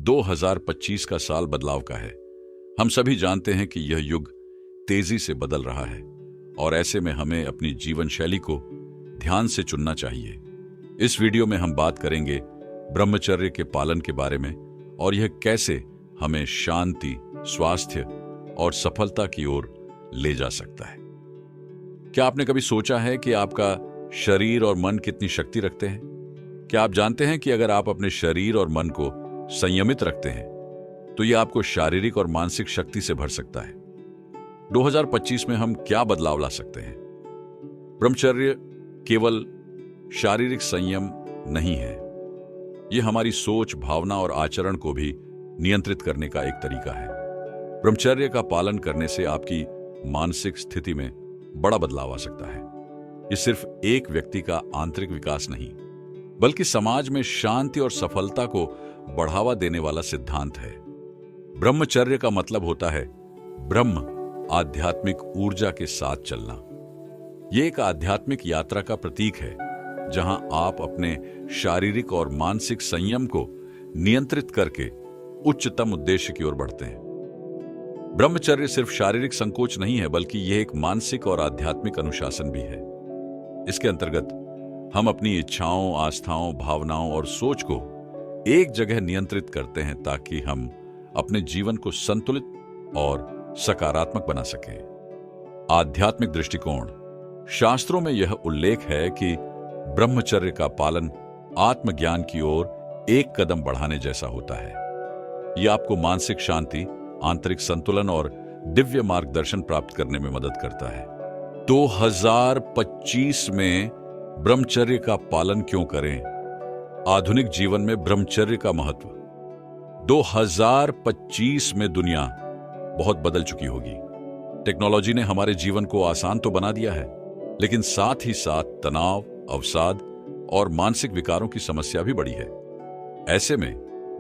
2025 का साल बदलाव का है। हम सभी जानते हैं कि यह युग तेजी से बदल रहा है और ऐसे में हमें अपनी जीवन शैली को ध्यान से चुनना चाहिए। इस वीडियो में हम बात करेंगे ब्रह्मचर्य के पालन के बारे में और यह कैसे हमें शांति, स्वास्थ्य और सफलता की ओर ले जा सकता है। क्या आपने कभी सोचा है कि आपका शरीर और मन कितनी शक्ति रखते हैं? क्या आप जानते हैं कि अगर आप अपने शरीर और मन को संयमित रखते हैं तो यह आपको शारीरिक और मानसिक शक्ति से भर सकता है। 2025 में हम क्या बदलाव ला सकते हैं? ब्रह्मचर्य केवल शारीरिक संयम नहीं है, यह हमारी सोच, भावना और आचरण को भी नियंत्रित करने का एक तरीका है। ब्रह्मचर्य का पालन करने से आपकी मानसिक स्थिति में बड़ा बदलाव आ सकता है। यह सिर्फ एक व्यक्ति का आंतरिक विकास नहीं, बल्कि समाज में शांति और सफलता को बढ़ावा देने वाला सिद्धांत है। ब्रह्मचर्य का मतलब होता है ब्रह्म आध्यात्मिक ऊर्जा के साथ चलना। यह एक आध्यात्मिक यात्रा का प्रतीक है जहां आप अपने शारीरिक और मानसिक संयम को नियंत्रित करके उच्चतम उद्देश्य की ओर बढ़ते हैं। ब्रह्मचर्य सिर्फ शारीरिक संकोच नहीं है, बल्कि यह एक मानसिक और आध्यात्मिक अनुशासन भी है। इसके अंतर्गत हम अपनी इच्छाओं, आस्थाओं, भावनाओं और सोच को एक जगह नियंत्रित करते हैं ताकि हम अपने जीवन को संतुलित और सकारात्मक बना सकें। आध्यात्मिक दृष्टिकोण। शास्त्रों में यह उल्लेख है कि ब्रह्मचर्य का पालन आत्मज्ञान की ओर एक कदम बढ़ाने जैसा होता है। यह आपको मानसिक शांति, आंतरिक संतुलन और दिव्य मार्गदर्शन प्राप्त करने में मदद करता है। 2025 में ब्रह्मचर्य का पालन क्यों करें? आधुनिक जीवन में ब्रह्मचर्य का महत्व। 2025 में दुनिया बहुत बदल चुकी होगी। टेक्नोलॉजी ने हमारे जीवन को आसान तो बना दिया है, लेकिन साथ ही साथ तनाव, अवसाद और मानसिक विकारों की समस्या भी बढ़ी है। ऐसे में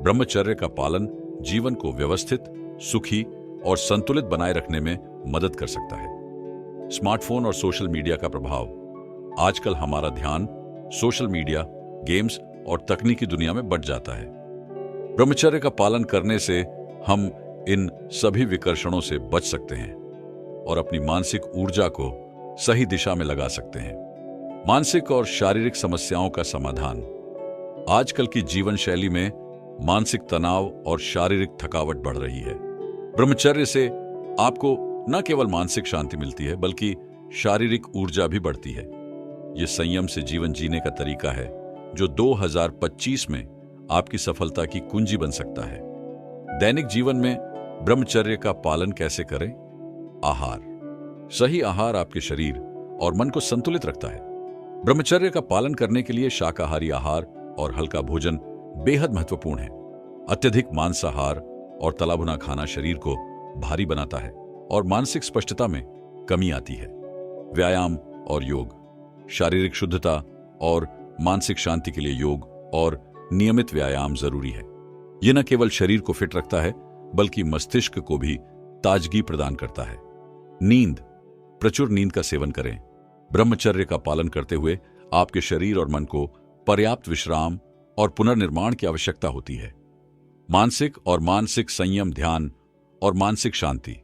ब्रह्मचर्य का पालन जीवन को व्यवस्थित, सुखी और संतुलित बनाए रखने में मदद कर सकता है। स्मार्टफोन और सोशल मीडिया का प्रभाव। आजकल हमारा ध्यान सोशल मीडिया, गेम्स और तकनीकी दुनिया में बढ़ जाता है। ब्रह्मचर्य का पालन करने से हम इन सभी विकर्षणों से बच सकते हैं और अपनी मानसिक ऊर्जा को सही दिशा में लगा सकते हैं। मानसिक और शारीरिक समस्याओं का समाधान। आजकल की जीवन शैली में मानसिक तनाव और शारीरिक थकावट बढ़ रही है। ब्रह्मचर्य से आपको न केवल मानसिक शांति मिलती है, बल्कि शारीरिक ऊर्जा भी बढ़ती है। यह संयम से जीवन जीने का तरीका है जो 2025 में आपकी सफलता की कुंजी बन सकता है। दैनिक जीवन में ब्रह्मचर्य का पालन कैसे करें? आहार। सही आहार आपके शरीर और मन को संतुलित रखता है। ब्रह्मचर्य का पालन करने के लिए शाकाहारी आहार और हल्का भोजन बेहद महत्वपूर्ण है। अत्यधिक मांसाहार और तला भुना खाना शरीर को भारी बनाता है और मानसिक स्पष्टता में कमी आती है। व्यायाम और योग। शारीरिक शुद्धता और मानसिक शांति के लिए योग और नियमित व्यायाम जरूरी है। यह न केवल शरीर को फिट रखता है, बल्कि मस्तिष्क को भी ताजगी प्रदान करता है। नींद। प्रचुर नींद का सेवन करें। ब्रह्मचर्य का पालन करते हुए आपके शरीर और मन को पर्याप्त विश्राम और पुनर्निर्माण की आवश्यकता होती है। मानसिक संयम, ध्यान और मानसिक शांति।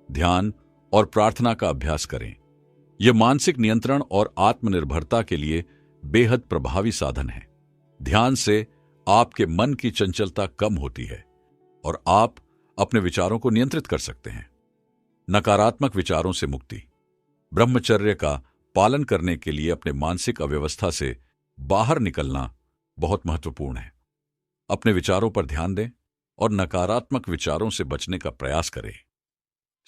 ध्यान और प्रार्थना का अभ्यास करें। यह मानसिक नियंत्रण और आत्मनिर्भरता के लिए बेहद प्रभावी साधन है। ध्यान से आपके मन की चंचलता कम होती है और आप अपने विचारों को नियंत्रित कर सकते हैं। नकारात्मक विचारों से मुक्ति। ब्रह्मचर्य का पालन करने के लिए अपने मानसिक अव्यवस्था से बाहर निकलना बहुत महत्वपूर्ण है। अपने विचारों पर ध्यान दें और नकारात्मक विचारों से बचने का प्रयास करें।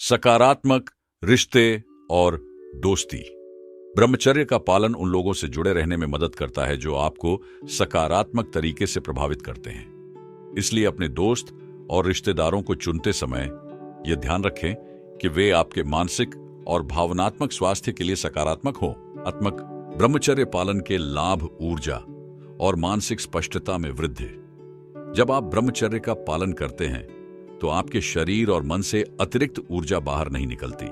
सकारात्मक रिश्ते और दोस्ती। ब्रह्मचर्य का पालन उन लोगों से जुड़े रहने में मदद करता है जो आपको सकारात्मक तरीके से प्रभावित करते हैं। इसलिए अपने दोस्त और रिश्तेदारों को चुनते समय यह ध्यान रखें कि वे आपके मानसिक और भावनात्मक स्वास्थ्य के लिए सकारात्मक हों। आत्मक ब्रह्मचर्य पालन के लाभ ऊर्जा और मानसिक स्पष्टता में वृद्धि। जब आप ब्रह्मचर्य का पालन करते हैं तो आपके शरीर और मन से अतिरिक्त ऊर्जा बाहर नहीं निकलती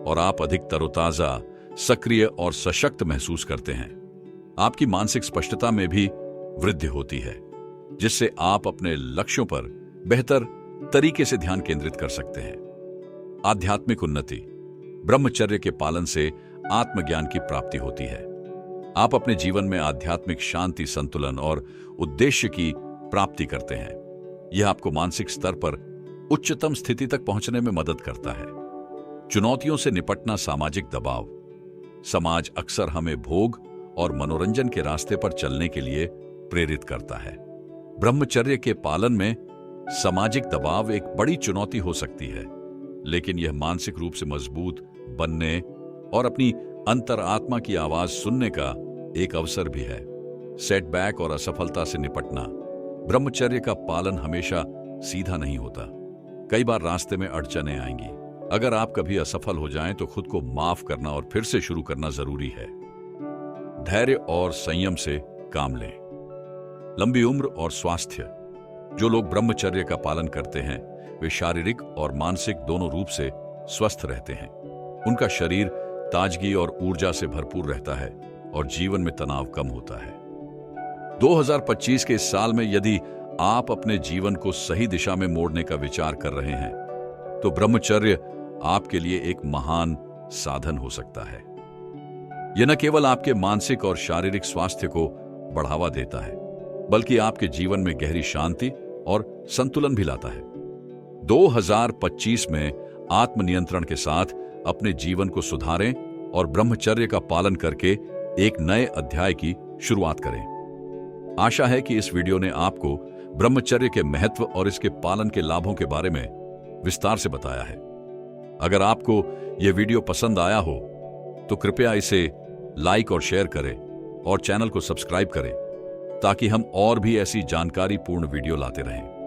और आप अधिक तरोताजा, सक्रिय और सशक्त महसूस करते हैं। आपकी मानसिक स्पष्टता में भी वृद्धि होती है, जिससे आप अपने लक्ष्यों पर बेहतर तरीके से ध्यान केंद्रित कर सकते हैं। आध्यात्मिक उन्नति। ब्रह्मचर्य के पालन से आत्मज्ञान की प्राप्ति होती है। आप अपने जीवन में आध्यात्मिक शांति, संतुलन और उद्देश्य की प्राप्ति करते हैं। यह आपको मानसिक स्तर पर उच्चतम स्थिति तक पहुंचने में मदद करता है। चुनौतियों से निपटना। सामाजिक दबाव। समाज अक्सर हमें भोग और मनोरंजन के रास्ते पर चलने के लिए प्रेरित करता है। ब्रह्मचर्य के पालन में सामाजिक दबाव एक बड़ी चुनौती हो सकती है, लेकिन यह मानसिक रूप से मजबूत बनने और अपनी अंतरात्मा की आवाज सुनने का एक अवसर भी है। सेटबैक और असफलता से निपटना। ब्रह्मचर्य का पालन हमेशा सीधा नहीं होता। कई बार रास्ते में अड़चनें आएंगी। अगर आप कभी असफल हो जाएं तो खुद को माफ करना और फिर से शुरू करना जरूरी है। धैर्य और संयम से काम लें। लंबी उम्र और स्वास्थ्य। जो लोग ब्रह्मचर्य का पालन करते हैं वे शारीरिक और मानसिक दोनों रूप से स्वस्थ रहते हैं। उनका शरीर ताजगी और ऊर्जा से भरपूर रहता है और जीवन में तनाव कम होता है। 2025 के इस साल में यदि आप अपने जीवन को सही दिशा में मोड़ने का विचार कर रहे हैं तो ब्रह्मचर्य आपके लिए एक महान साधन हो सकता है। यह न केवल आपके मानसिक और शारीरिक स्वास्थ्य को बढ़ावा देता है, बल्कि आपके जीवन में गहरी शांति और संतुलन भी लाता है। 2025 में आत्मनियंत्रण के साथ अपने जीवन को सुधारें और ब्रह्मचर्य का पालन करके एक नए अध्याय की शुरुआत करें। आशा है कि इस वीडियो ने आपको ब्रह्मचर्य के महत्व और इसके पालन के लाभों के बारे में विस्तार से बताया है। अगर आपको यह वीडियो पसंद आया हो तो कृपया इसे लाइक और शेयर करें और चैनल को सब्सक्राइब करें ताकि हम और भी ऐसी जानकारीपूर्ण वीडियो लाते रहें।